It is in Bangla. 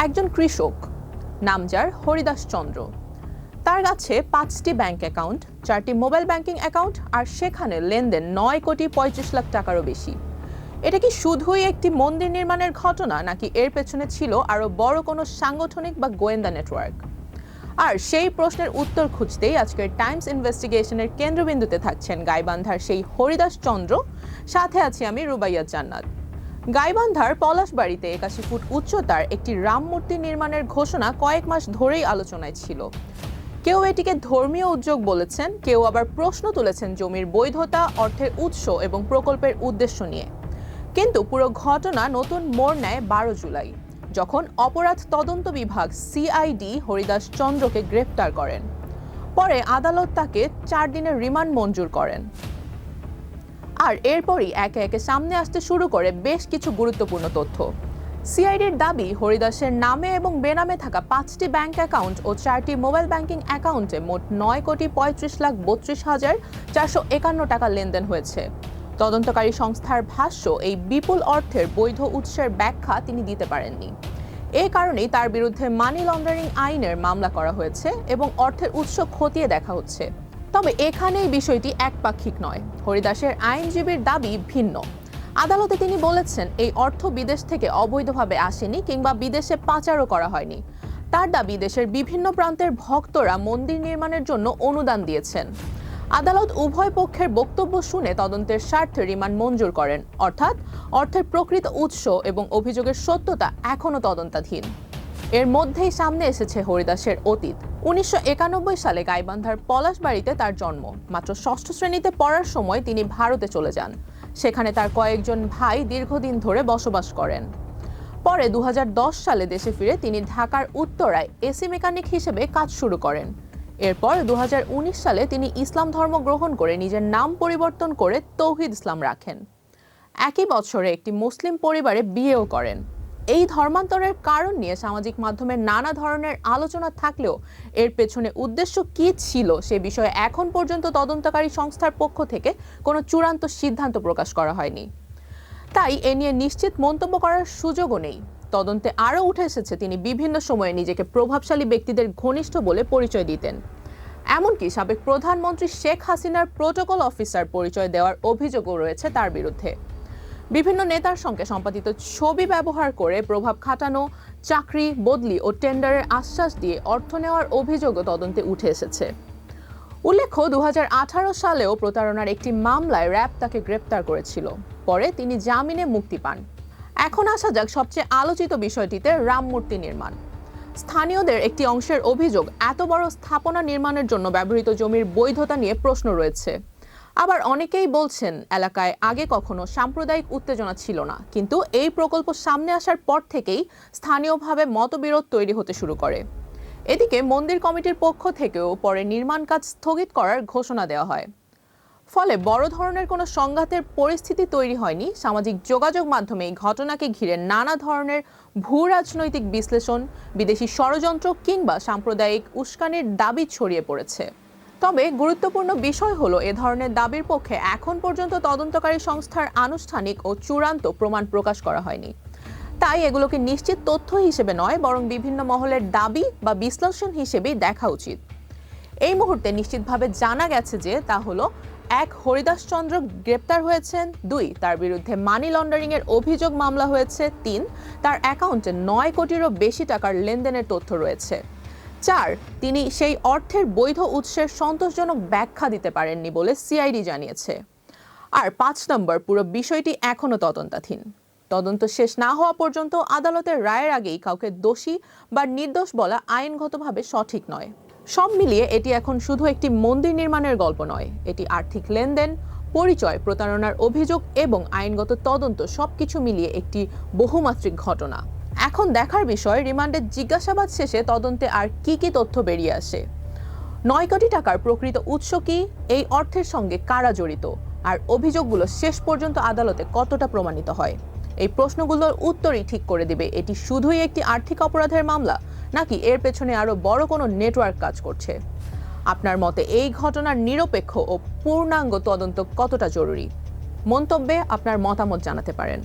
একজন কৃষক, নাম যার হরিদাস চন্দ্র। তার কাছে 5টি ব্যাংক অ্যাকাউন্ট, 4টি মোবাইল ব্যাংকিং অ্যাকাউন্ট, আর সেখানে লেনদেন 9,35,00,000 টাকারও বেশি। এটা কি শুধুই একটি মন্দির নির্মাণের ঘটনা, নাকি এর পেছনে ছিল আরো বড় কোনো সাংগঠনিক বা গোয়েন্দা নেটওয়ার্ক? আর সেই প্রশ্নের উত্তর খুঁজতেই আজকের টাইমস ইনভেস্টিগেশনের কেন্দ্রবিন্দুতে থাকছেন গাইবান্ধার সেই হরিদাস চন্দ্র। সাথে আছি আমি রুবাইয়া জান্নাত। গাইবান্ধার পলাশবাড়িতে 81 ফুট উচ্চতার একটি রাম মূর্তি নির্মাণের ঘোষণা কয়েক মাস ধরেই আলোচনায় ছিল। কেউ এটিকে ধর্মীয় উদ্যোগ বলেছেন, কেউ আবার প্রশ্ন তুলেছেন জমির বৈধতা, অর্থের উৎস এবং প্রকল্পের উদ্দেশ্য নিয়ে। কিন্তু পুরো ঘটনা নতুন মোড় নেয় 12 জুলাই, যখন অপরাধ তদন্ত বিভাগ সিআইডি হরিদাস চন্দ্রকে গ্রেফতার করেন। পরে আদালত তাকে 4 দিনের রিমান্ড মঞ্জুর করেন। আর এরপরই একে একে সামনে আসতে শুরু করে বেশ কিছু গুরুত্বপূর্ণ তথ্য। সিআইডির দাবি, হরিদাসের নামে এবং বেনামে থাকা 5টি ব্যাংক অ্যাকাউন্ট ও 4টি মোবাইল ব্যাংকিং অ্যাকাউন্টে মোট 9,35,32,451 টাকা লেনদেন হয়েছে। তদন্তকারী সংস্থার ভাষ্য, এই বিপুল অর্থের বৈধ উৎসের ব্যাখ্যা তিনি দিতে পারেননি। এই কারণেই তার বিরুদ্ধে মানি লন্ডারিং আইনের মামলা করা হয়েছে এবং অর্থের উৎস খতিয়ে দেখা হচ্ছে। তবে এখানে এই বিষয়টি একপাক্ষিক নয়। হরিদাসের আইনজীবীর দাবি ভিন্ন। আদালতে তিনি বলেছেন, এই অর্থ বিদেশ থেকে অবৈধভাবে আসেনি কিংবা বিদেশে পাচারও করা হয়নি। তার দাবি, দেশের বিভিন্ন প্রান্তের ভক্তরা মন্দির নির্মাণের জন্য অনুদান দিয়েছেন। আদালত উভয় পক্ষের বক্তব্য শুনে তদন্তের স্বার্থে রিমান্ড মঞ্জুর করেন, অর্থাৎ অর্থের প্রকৃত উৎস এবং অভিযোগের সত্যতা এখনও তদন্তাধীন। এর মধ্যেই সামনে এসেছে হরিদাসের অতীত। 1991 সালে গাইবান্ধার পলাশবাড়িতে তার জন্ম। মাত্র 6ষ্ঠ শ্রেণীতে পড়ার সময় তিনি ভারতে চলে যান। সেখানে তার কয়েকজন ভাই দীর্ঘদিন ধরে বসবাস করেন। পরে 2010 সালে দেশে ফিরে তিনি ঢাকার উত্তরায় এসি মেকানিক হিসেবে কাজ শুরু করেন। এরপর 2019 সালে তিনি ইসলাম ধর্ম গ্রহণ করে নিজের নাম পরিবর্তন করে তৌহিদ ইসলাম রাখেন। একই বছরে একটি মুসলিম পরিবারে বিয়েও করেন। এই ধর্মান্তরের কারণ নিয়ে সামাজিক মাধ্যমে নানা ধরনের আলোচনা থাকলেও এর পেছনে উদ্দেশ্য কী ছিল সে বিষয়ে এখন পর্যন্ত তদন্তকারী সংস্থার পক্ষ থেকে কোনো চূড়ান্ত সিদ্ধান্ত প্রকাশ করা হয়নি। তাই এ নিয়ে নিশ্চিত মন্তব্য করার সুযোগও নেই। তদন্তে আরও উঠে এসেছে, তিনি বিভিন্ন সময়ে নিজেকে প্রভাবশালী ব্যক্তিদের ঘনিষ্ঠ বলে পরিচয় দিতেন। এমনকি সাবেক প্রধানমন্ত্রী শেখ হাসিনার প্রোটোকল অফিসার পরিচয় দেওয়ার অভিযোগও রয়েছে তার বিরুদ্ধে। বিভিন্ন নেতার সঙ্গে সম্পাদিত ছবি ব্যবহার করে প্রভাব খাটানো, চাকরি, বদলি ও টেন্ডারের আশ্বাস দিয়ে অর্থ নেওয়ার অভিযোগও তদন্তে উঠে এসেছে। উল্লেখ্য, 2018 সালেও প্রতারণার একটি মামলায় র্যাব তাকে গ্রেপ্তার করেছিল। পরে তিনি জামিনে মুক্তি পান। এখন আসা যাক সবচেয়ে আলোচিত বিষয়টিতে, রাম মূর্তি নির্মাণ। স্থানীয়দের একটি অংশের অভিযোগ, এত বড় স্থাপনা নির্মাণের জন্য ব্যবহৃত জমির বৈধতা নিয়ে প্রশ্ন রয়েছে। আবার অনেকেই বলছেন, এলাকায় আগে কখনো সাম্প্রদায়িক উত্তেজনা ছিল না, কিন্তু এই প্রকল্প সামনে আসার পর থেকেই স্থানীয়ভাবে মতবিরোধ তৈরি হতে শুরু করে। এদিকে মন্দির কমিটির পক্ষ থেকেও পরে নির্মাণ কাজ স্থগিত করার ঘোষণা দেওয়া হয়। ফলে বড় ধরনের কোনো সংঘাতের পরিস্থিতি তৈরি হয়নি। সামাজিক যোগাযোগ মাধ্যমে এই ঘটনাকে ঘিরে নানা ধরনের ভূ রাজনৈতিক বিশ্লেষণ, বিদেশি ষড়যন্ত্র কিংবা সাম্প্রদায়িক উস্কানির দাবি ছড়িয়ে পড়েছে। তবে গুরুত্বপূর্ণ বিষয় হলো, এ ধরনের দাবির পক্ষে এখন পর্যন্ত তদন্তকারী সংস্থার আনুষ্ঠানিক ও চূড়ান্ত প্রমাণ প্রকাশ করা হয়নি। তাই এগুলোকে নিশ্চিত তথ্য হিসেবে নয়, বরং বিভিন্ন মহলের দাবি বা বিশ্লেষণ হিসেবেই দেখা উচিত। এই মুহূর্তে নিশ্চিতভাবে জানা গেছে যে তা হলো, 1. হরিদাস চন্দ্র গ্রেপ্তার হয়েছেন। 2. তার বিরুদ্ধে মানি লন্ডারিং এর অভিযোগ মামলা হয়েছে। 3. তার অ্যাকাউন্টে 9 কোটিরও বেশি টাকার লেনদেনের তথ্য রয়েছে। 4. তিনি সেই অর্থের বৈধ উৎসের সন্তোষজনক ব্যাখ্যা দিতে পারেননি বলে সিআইডি জানিয়েছে। আর 5 নম্বর, পুরো বিষয়টি এখনো তদন্তাধীন। তদন্ত শেষ না হওয়া পর্যন্ত আদালতের রায়ের আগেই কাউকে দোষী বা নির্দোষ বলা আইনগতভাবে সঠিক নয়। সব মিলিয়ে এটি এখন শুধু একটি মন্দির নির্মাণের গল্প নয়, এটি আর্থিক লেনদেন, পরিচয়, প্রতারণার অভিযোগ এবং আইনগত তদন্ত সবকিছু মিলিয়ে একটি বহুমাত্রিক ঘটনা। এখন দেখার বিষয়, রিমান্ডের জিজ্ঞাসাবাদ শেষে তদন্তে আর কি কি তথ্য বেরিয়ে আসে। 9 কোটি টাকার প্রকৃত উৎস কি, এই অর্থের সঙ্গে কারা জড়িত, আর অভিযোগগুলো শেষ পর্যন্ত আদালতে কতটা প্রমাণিত হয়। এই প্রশ্নগুলোর উত্তরই ঠিক করে দিবে এটি শুধুই একটি আর্থিক অপরাধের মামলা, নাকি এর পেছনে আরো বড় কোনো নেটওয়ার্ক কাজ করছে। আপনার মতে এই ঘটনার নিরপেক্ষ ও পূর্ণাঙ্গ তদন্ত কতটা জরুরি? মন্তব্যে আপনার মতামত জানাতে পারেন।